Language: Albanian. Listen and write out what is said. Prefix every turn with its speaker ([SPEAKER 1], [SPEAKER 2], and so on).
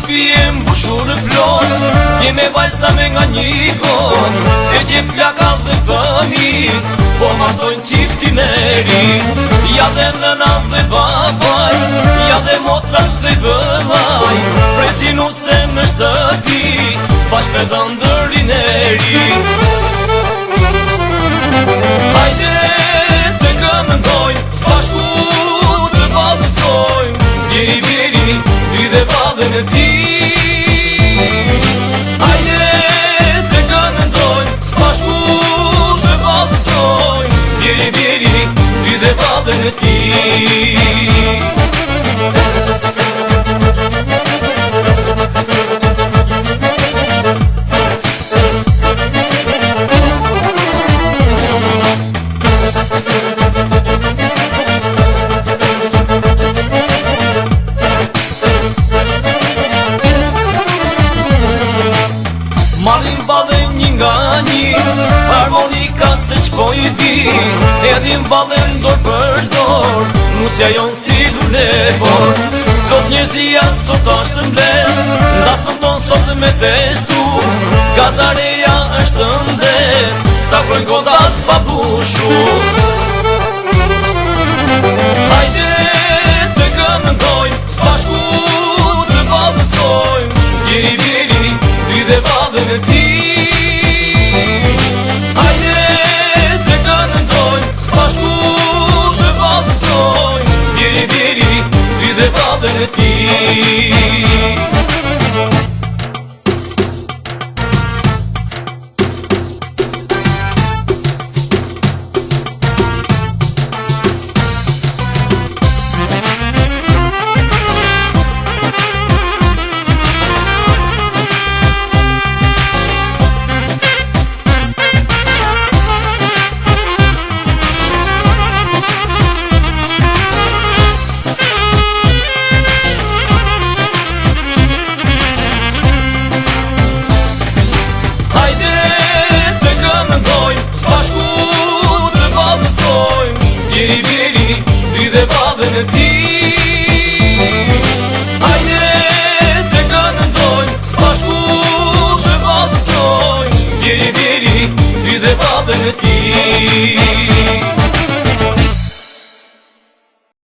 [SPEAKER 1] shtëpie mbushur plot, ti me balsame nga një gon, e gje plaka dhe fëmijë, po martojnë qiftin e ri. Ja dhe nëna dhe babaj, ja dhe motrat dhe vëllaj, presin use në shtëpi, bashkë me dhëndërin e ri. Hajde të këmëndojnë, s'bashku të balësojnë, bjeri bjeri, ty dhe badën e ti. Hajde të këmëndojnë, s'bashku të balësojnë, bjeri bjeri, ty dhe badën e ti. Marim badhen një nga një, harmonika se qpo i di, edhim badhen dor për dor, nusja jonë si lulevor. Kot njëzia sot ashtë mblen, ndas më tonë sot me festu, gazareja është ndes, sa krojnë godat pa bushu. Hajde të këmëndojnë, s'bashku të balësojnë, bjeri bjeri, ty dhe badën e ti. Hajde të këmëndojnë, s'bashku të balësojnë, bjeri bjeri, ty dhe badën e ti. Bjeri bjeri, ty dhe badën e ti. Hajde të këmëndojnë, s'bashku të balësojnë, bjeri bjeri, ty dhe badën e ti.